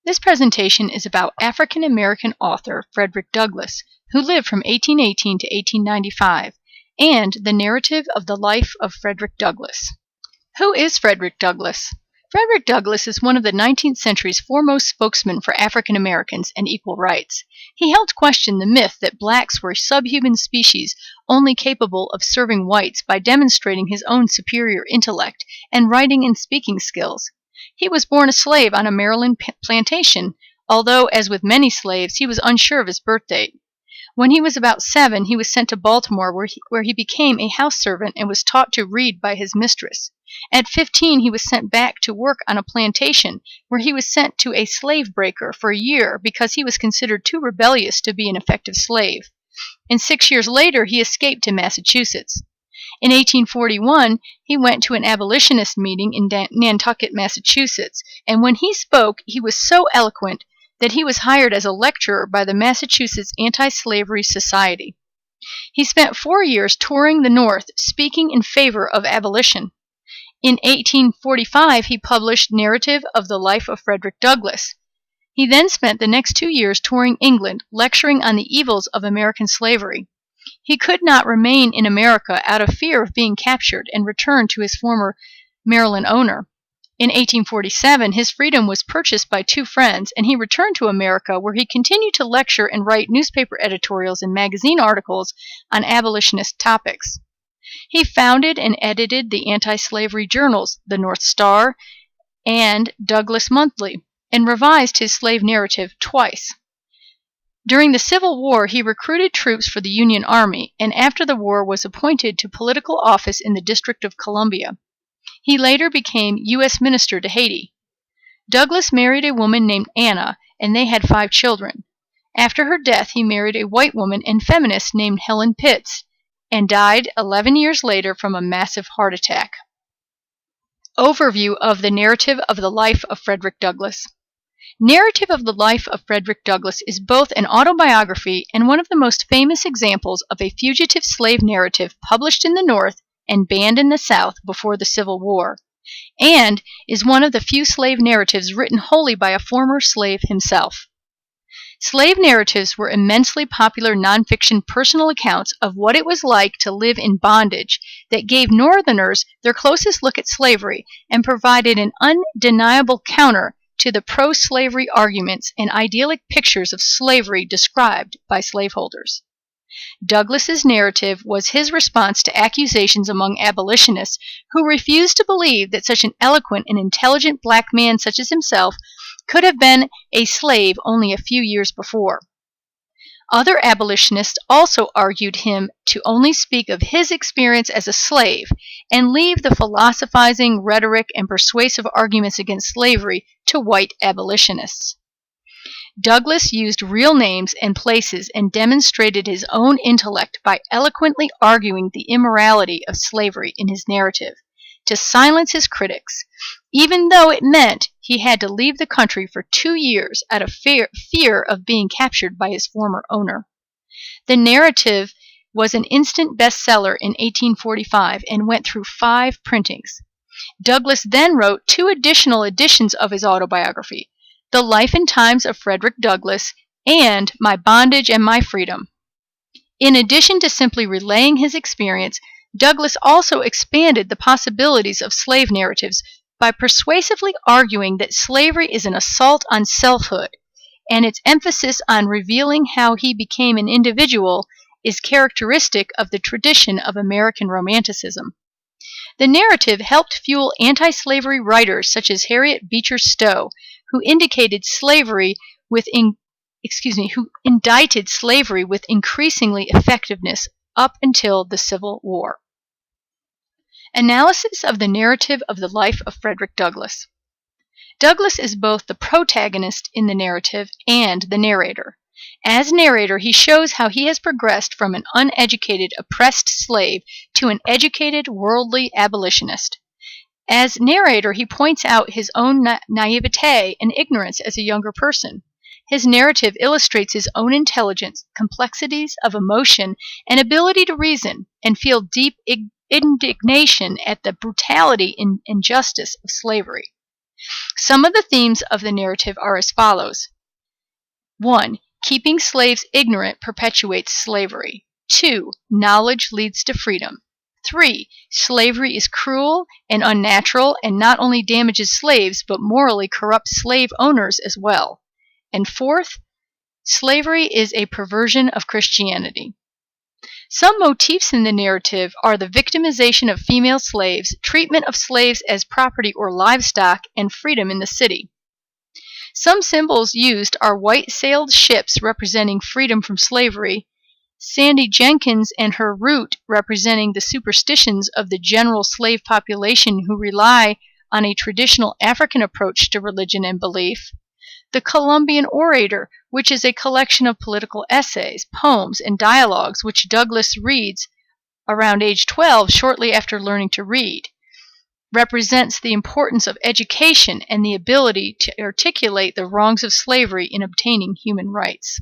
This presentation is about African-American author Frederick Douglass, who lived from 1818 to 1895, and the narrative of the life of Frederick Douglass. Who is Frederick Douglass? Frederick Douglass is one of the 19th century's foremost spokesmen for African Americans and equal rights. He helped question the myth that blacks were a subhuman species only capable of serving whites by demonstrating his own superior intellect and writing and speaking skills. He was born a slave on a Maryland plantation, although, as with many slaves, he was unsure of his birth date. When he was about 7, he was sent to Baltimore, where he became a house servant and was taught to read by his mistress. At 15, he was sent back to work on a plantation, where he was sent to a slave breaker for a year because he was considered too rebellious to be an effective slave. And 6 years later, he escaped to Massachusetts. In 1841, he went to an abolitionist meeting in Nantucket, Massachusetts, and when he spoke, he was so eloquent that he was hired as a lecturer by the Massachusetts Anti-Slavery Society. He spent 4 years touring the North, speaking in favor of abolition. In 1845, he published Narrative of the Life of Frederick Douglass. He then spent the next 2 years touring England, lecturing on the evils of American slavery. He could not remain in America out of fear of being captured and returned to his former Maryland owner. In 1847, his freedom was purchased by 2 friends, and he returned to America, where he continued to lecture and write newspaper editorials and magazine articles on abolitionist topics. He founded and edited the anti-slavery journals, the North Star and Douglass Monthly, and revised his slave narrative twice. During the Civil War, he recruited troops for the Union Army, and after the war was appointed to political office in the District of Columbia. He later became U.S. Minister to Haiti. Douglass married a woman named Anna, and they had 5 children. After her death, he married a white woman and feminist named Helen Pitts, and died 11 years later from a massive heart attack. Overview of the Narrative of the Life of Frederick Douglass. Narrative of the Life of Frederick Douglass is both an autobiography and one of the most famous examples of a fugitive slave narrative published in the North and banned in the South before the Civil War, and is one of the few slave narratives written wholly by a former slave himself. Slave narratives were immensely popular nonfiction personal accounts of what it was like to live in bondage that gave Northerners their closest look at slavery and provided an undeniable counter to the pro-slavery arguments and idyllic pictures of slavery described by slaveholders. Douglass's narrative was his response to accusations among abolitionists who refused to believe that such an eloquent and intelligent black man such as himself could have been a slave only a few years before. Other abolitionists also argued him to only speak of his experience as a slave and leave the philosophizing rhetoric and persuasive arguments against slavery to white abolitionists. Douglass used real names and places and demonstrated his own intellect by eloquently arguing the immorality of slavery in his narrative, to silence his critics, even though it meant he had to leave the country for 2 years out of fear of being captured by his former owner. The narrative was an instant bestseller in 1845 and went through 5 printings. Douglass then wrote 2 additional editions of his autobiography, The Life and Times of Frederick Douglass and My Bondage and My Freedom. In addition to simply relaying his experience, Douglass also expanded the possibilities of slave narratives by persuasively arguing that slavery is an assault on selfhood, and its emphasis on revealing how he became an individual is characteristic of the tradition of American Romanticism. The narrative helped fuel anti-slavery writers such as Harriet Beecher Stowe, who indicted slavery with increasingly effectiveness up until the Civil War. Analysis of the narrative of the life of Frederick Douglass. Douglass is both the protagonist in the narrative and the narrator. As narrator, he shows how he has progressed from an uneducated, oppressed slave to an educated, worldly abolitionist. As narrator, he points out his own naivete and ignorance as a younger person. His narrative illustrates his own intelligence, complexities of emotion, and ability to reason and feel deep indignation at the brutality and injustice of slavery. Some of the themes of the narrative are as follows. 1. Keeping slaves ignorant perpetuates slavery. 2. Knowledge leads to freedom. 3. Slavery is cruel and unnatural and not only damages slaves but morally corrupts slave owners as well. And 4th, slavery is a perversion of Christianity. Some motifs in the narrative are the victimization of female slaves, treatment of slaves as property or livestock, and freedom in the city. Some symbols used are white-sailed ships representing freedom from slavery, Sandy Jenkins and her route representing the superstitions of the general slave population who rely on a traditional African approach to religion and belief, the Columbian Orator, which is a collection of political essays, poems, and dialogues which Douglass reads around age 12 shortly after learning to read, represents the importance of education and the ability to articulate the wrongs of slavery in obtaining human rights.